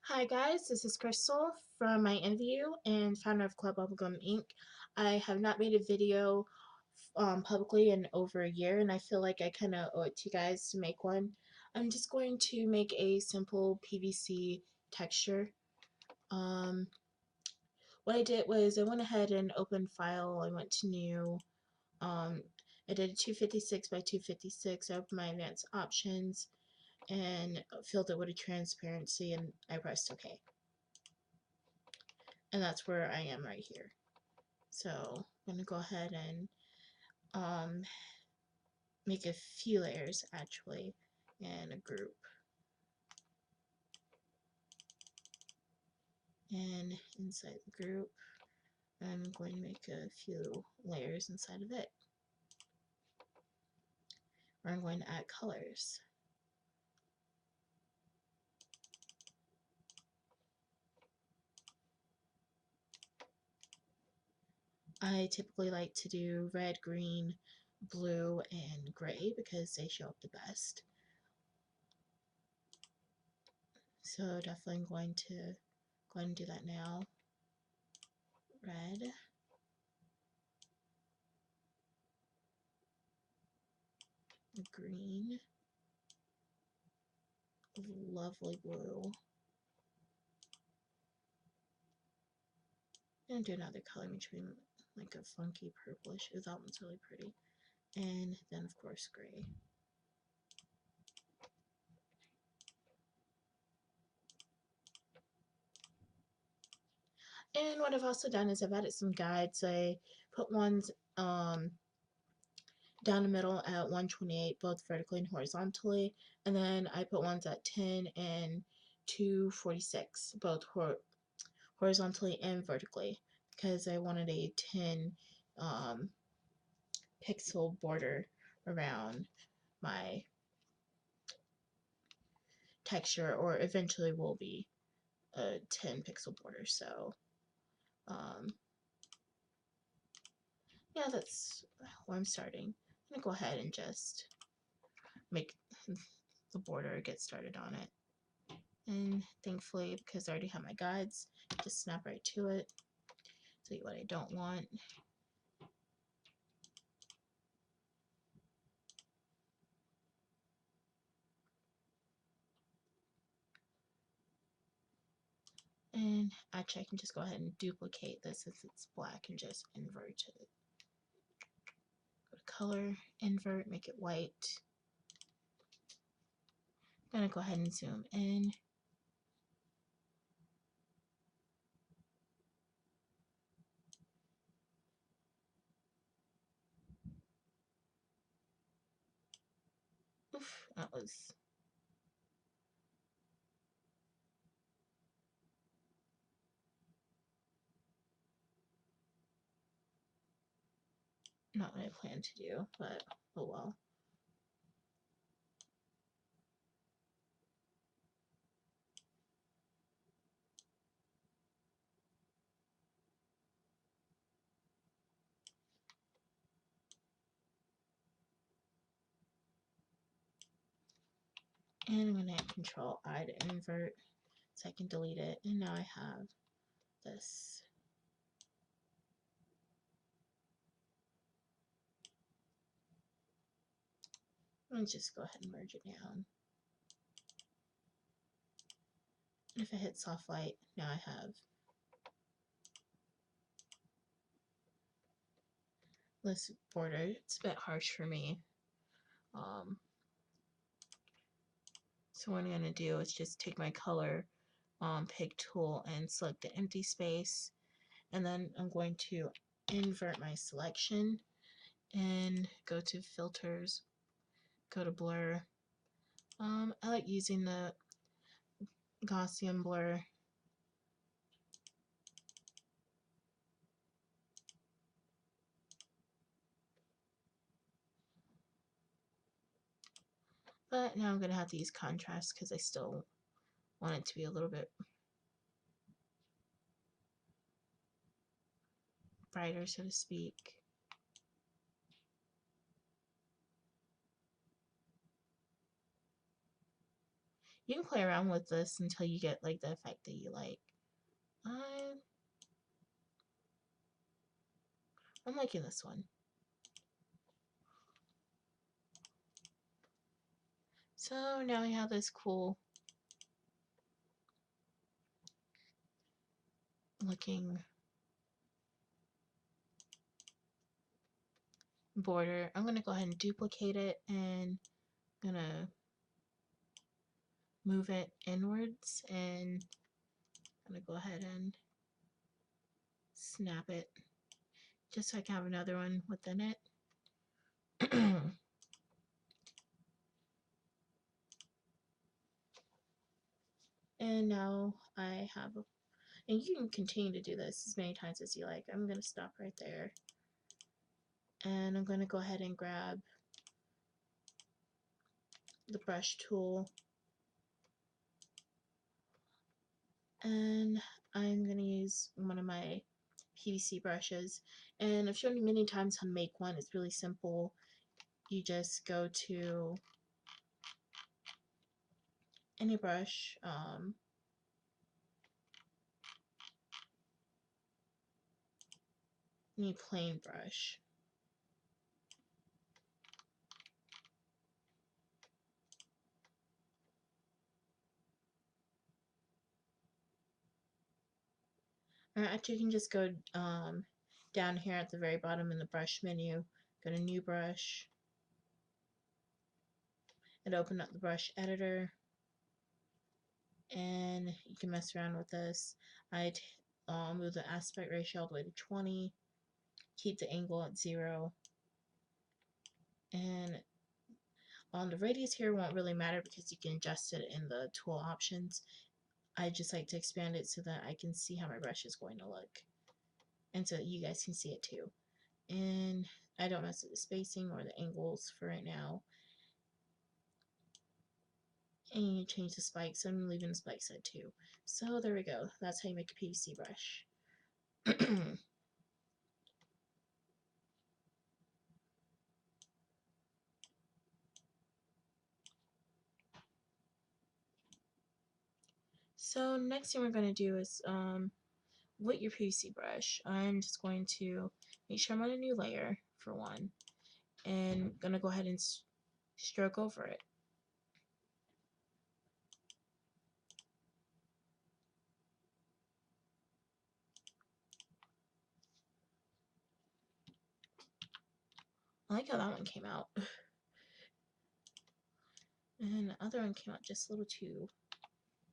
Hi guys, this is Crystal from my interview and founder of Club Bubblegum Inc. I have not made a video publicly in over a year, and I feel like I kind of owe it to you guys to make one. I'm just going to make a simple PVC texture. Um, what I did was I went ahead and opened file. I went to new. Um, I did a 256 by 256. I opened my advanced options and filled it with a transparency, and I pressed OK. And that's where I am right here. So I'm going to go ahead and make a few layers actually and a group. And inside the group, I'm going to make a few layers inside of it. Where I'm going to add colors. I typically like to do red, green, blue, and gray because they show up the best. So definitely going to go ahead and do that now. Red. Green. Lovely blue. And do another color between like a funky purplish. Ooh, that one's really pretty. And then of course gray. And what I've also done is I've added some guides. I put ones down the middle at 128, both vertically and horizontally. And then I put ones at 10 and 246, both horizontally and vertically, because I wanted a 10 pixel border around my texture, or eventually will be a 10 pixel border. So yeah, that's where I'm starting. I'm gonna go ahead and just make the border, get started on it. And thankfully, because I already have my guides, just snap right to it. See what I don't want. And actually I can just go ahead and duplicate this since it's black and just invert it. Go to color, invert, make it white. I'm gonna go ahead and zoom in. Oof, that was not what I planned to do, but oh well. And I'm gonna hit Control I to invert so I can delete it. And now I have this. Let me just go ahead and merge it down. And if I hit soft light, now I have this border. It's a bit harsh for me. So what I'm going to do is just take my color pick tool and select the empty space, and then I'm going to invert my selection and go to filters, go to blur. I like using the Gaussian blur. But now I'm going to have to use contrast because I still want it to be a little bit brighter, so to speak. You can play around with this until you get like the effect that you like. I'm liking this one. So now we have this cool looking border. I'm gonna go ahead and duplicate it, and I'm gonna move it inwards, and I'm gonna go ahead and snap it just so I can have another one within it. And now I have, and you can continue to do this as many times as you like. I'm going to stop right there. And I'm going to go ahead and grab the brush tool. And I'm going to use one of my PVC brushes. And I've shown you many times how to make one. It's really simple. You just go to any brush, any plain brush. Or actually, you can just go down here at the very bottom in the brush menu, go to new brush, and open up the brush editor, and you can mess around with this. I'd move the aspect ratio all the way to 20, keep the angle at 0, and the radius here won't really matter because you can adjust it in the tool options. I just like to expand it so that I can see how my brush is going to look, and so that you guys can see it too. And I don't mess with the spacing or the angles for right now. And you change the spikes, so I'm leaving the spikes at 2. So there we go. That's how you make a PVC brush. So next thing we're going to do is with your PVC brush, I'm just going to make sure I'm on a new layer for one, and going to go ahead and stroke over it. I like how that one came out. And the other one came out just a little too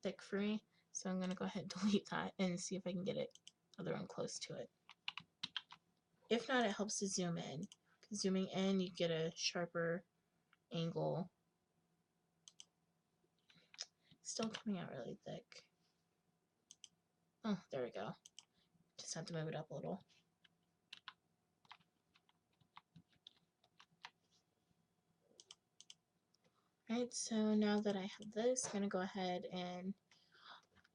thick for me, so I'm going to go ahead and delete that and see if I can get it other one close to it. If not, it helps to zoom in. Zooming in, you get a sharper angle. Still coming out really thick. Oh, there we go. Just have to move it up a little. Alright, so now that I have this, I'm going to go ahead and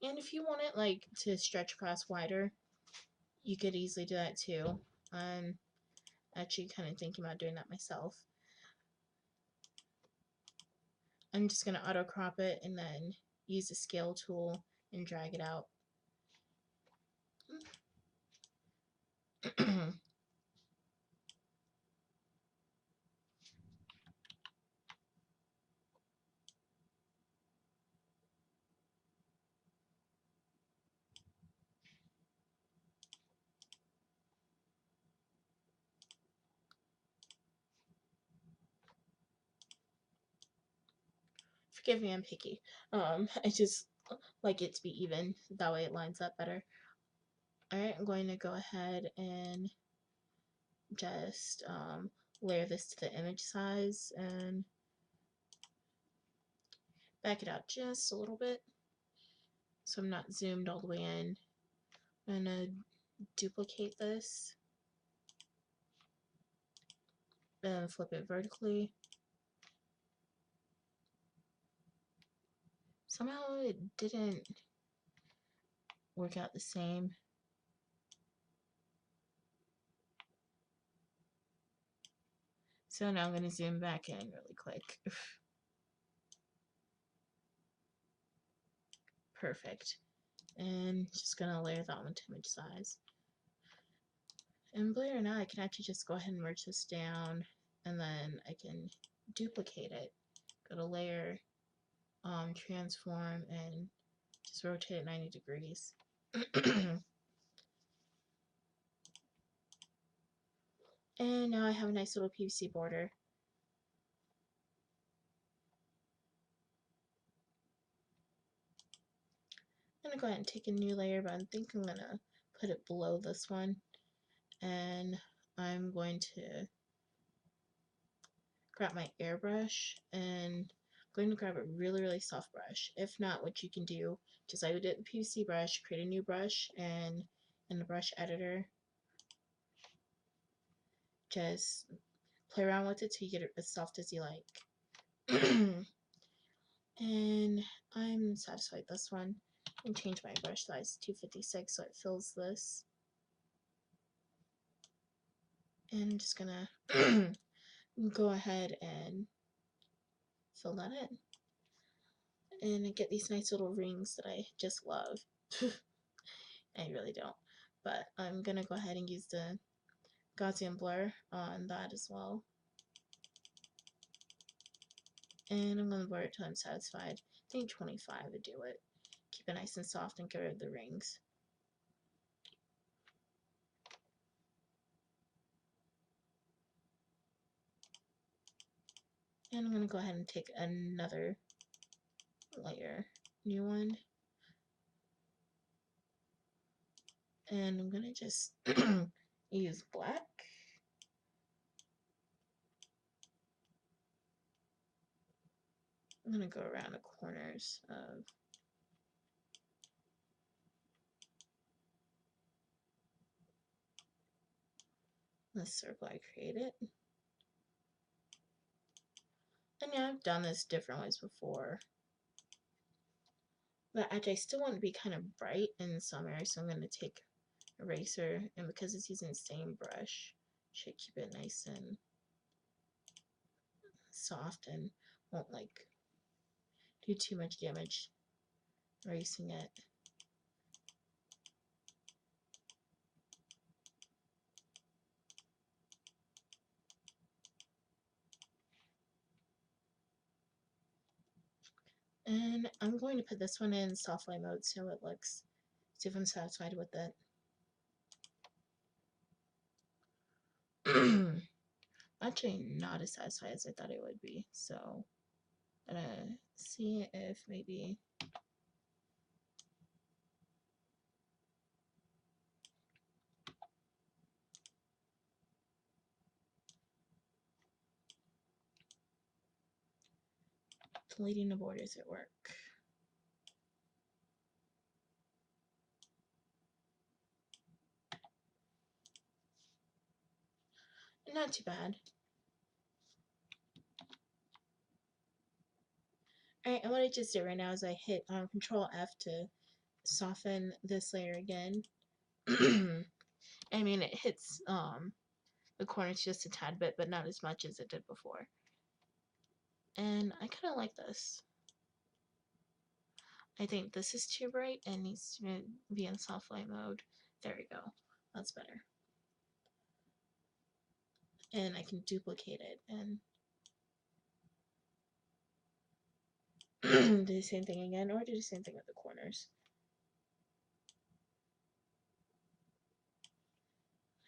if you want it like to stretch across wider, you could easily do that too. I'm actually kind of thinking about doing that myself. I'm just going to auto crop it and then use the scale tool and drag it out. Forgive me, I'm picky. I just like it to be even. That way it lines up better. Alright, I'm going to go ahead and just layer this to the image size and back it out just a little bit so I'm not zoomed all the way in. I'm going to duplicate this and flip it vertically. Somehow it didn't work out the same. So now I'm going to zoom back in really quick. Perfect. And just gonna layer that one to image size. And believe it or not, I can actually just go ahead and merge this down, and then I can duplicate it. Go to layer, transform, and just rotate it 90 degrees. And now I have a nice little PVC border. I'm gonna go ahead and take a new layer, but I think I'm gonna put it below this one. And I'm going to grab my airbrush, and I'm going to grab a really, really soft brush. If not, what you can do, just like we did the PVC brush, create a new brush, and in the brush editor, just play around with it till you get it as soft as you like. And I'm satisfied with this one. And change my brush size to 256 so it fills this. And I'm just gonna go ahead and fill that in. And I get these nice little rings that I just love. I really don't. But I'm gonna go ahead and use the Gaussian blur on that as well. And I'm gonna blur it till I'm satisfied. I think 25 would do it. Keep it nice and soft and get rid of the rings. And I'm gonna go ahead and take another layer, new one. And I'm gonna just use black. I'm gonna go around the corners of this circle I created. And yeah, I've done this different ways before. But actually, I still want to be kind of bright in some areas, so I'm going to take eraser, and because it's using the same brush, should keep it nice and soft and won't like do too much damage erasing it. And I'm going to put this one in soft light mode so it looks, see if I'm satisfied with it. Actually not as satisfied as I thought it would be, so I'm gonna see if maybe deleting the borders at work. Not too bad. Alright, and what I just did right now is I hit Control F to soften this layer again. I mean, it hits the corners just a tad bit, but not as much as it did before. And I kind of like this. I think this is too bright and needs to be in soft light mode. There we go. That's better. And I can duplicate it and do the same thing again, or do the same thing with the corners.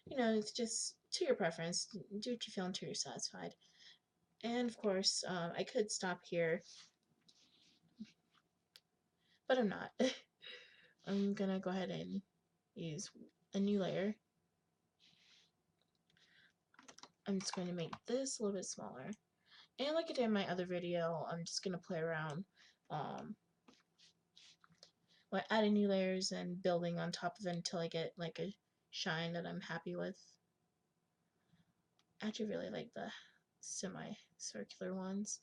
You know, it's just to your preference. Do what you feel until you're satisfied. And of course, I could stop here, but I'm not. I'm gonna go ahead and use a new layer. I'm just going to make this a little bit smaller. And like I did in my other video, I'm just gonna play around by adding new layers and building on top of it until I get like a shine that I'm happy with. I actually really like the semi-circular ones.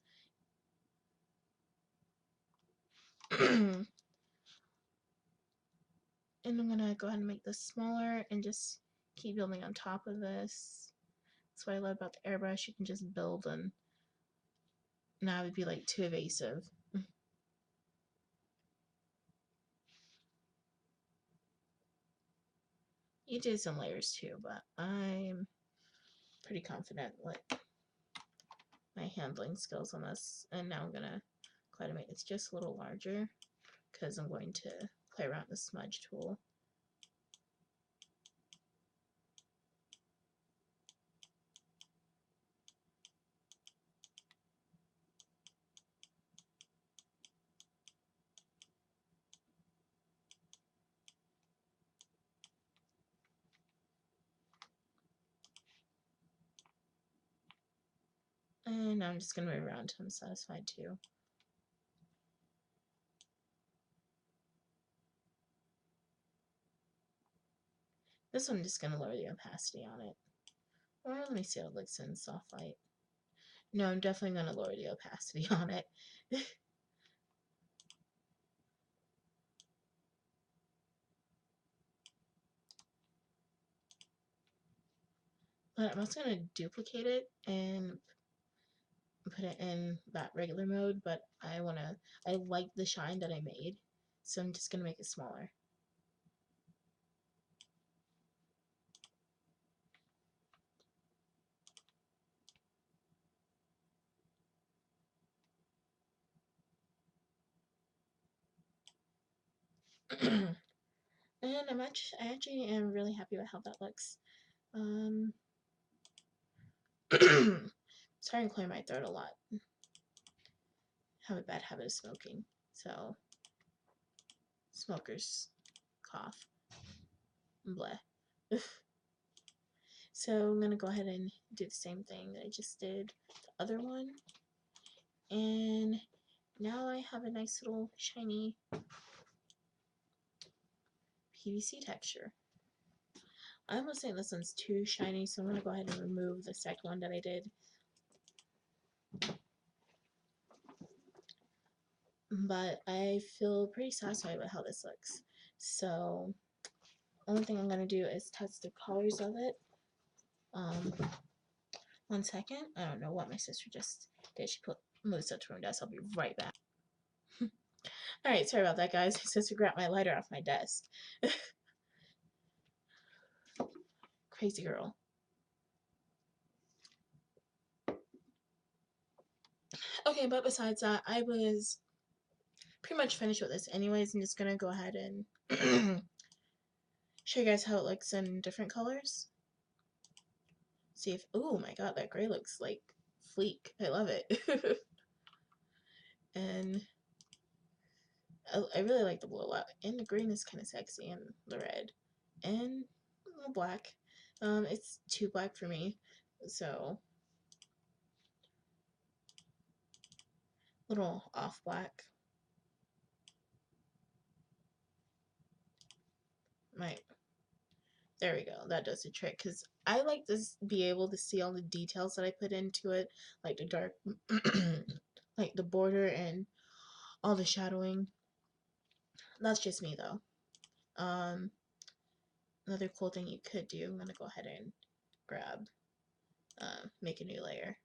And I'm gonna go ahead and make this smaller and just keep building on top of this. That's what I love about the airbrush. You can just build, and now it would be like too evasive. You did some layers too, but I'm pretty confident with my handling skills on this. And now I'm gonna try to make this just a little larger because I'm going to play around with the smudge tool. And now I'm just gonna move around until I'm satisfied too. This one I'm just gonna lower the opacity on it. Or let me see how it looks in soft light. No, I'm definitely gonna lower the opacity on it. But I'm also gonna duplicate it and put it in that regular mode, but I like the shine that I made, so I'm just gonna make it smaller. And I actually am really happy with how that looks. Sorry, I'm clearing my throat a lot. I have a bad habit of smoking, so smokers cough. Bleh. So I'm gonna go ahead and do the same thing that I just did the other one, and now I have a nice little shiny PVC texture. I almost think this one's too shiny, so I'm gonna go ahead and remove the second one that I did. But I feel pretty satisfied with how this looks. So only thing I'm gonna do is test the colors of it. 1 second. I don't know what my sister just did. She moved stuff to her desk. I'll be right back. Alright, sorry about that, guys. My sister grabbed my lighter off my desk. Crazy girl. Okay, but besides that, I was pretty much finished with this anyways. I'm just gonna go ahead and show you guys how it looks in different colors. See if, oh my god, that gray looks like fleek. I love it. And I really like the blue a lot. And the green is kind of sexy, and the red. And the black. It's too black for me, so little off black. Might. There we go. That does the trick, because I like to be able to see all the details that I put into it, like the dark, like the border and all the shadowing. That's just me, though. Another cool thing you could do, I'm going to go ahead and grab, make a new layer.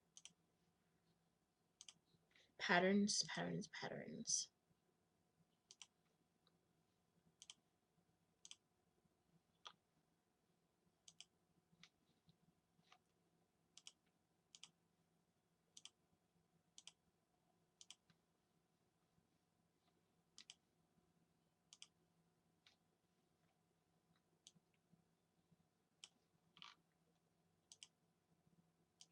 Patterns, patterns, patterns.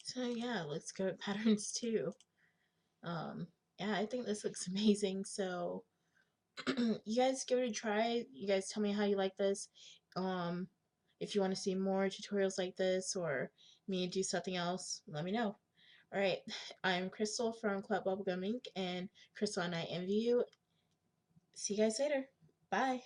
So yeah, let's go with patterns too. Yeah, I think this looks amazing. So you guys give it a try. You guys tell me how you like this. If you want to see more tutorials like this or me do something else, let me know. Alright, I'm Crystal from Club Bubblegum Inc. and Crystal and I envy you. See you guys later. Bye.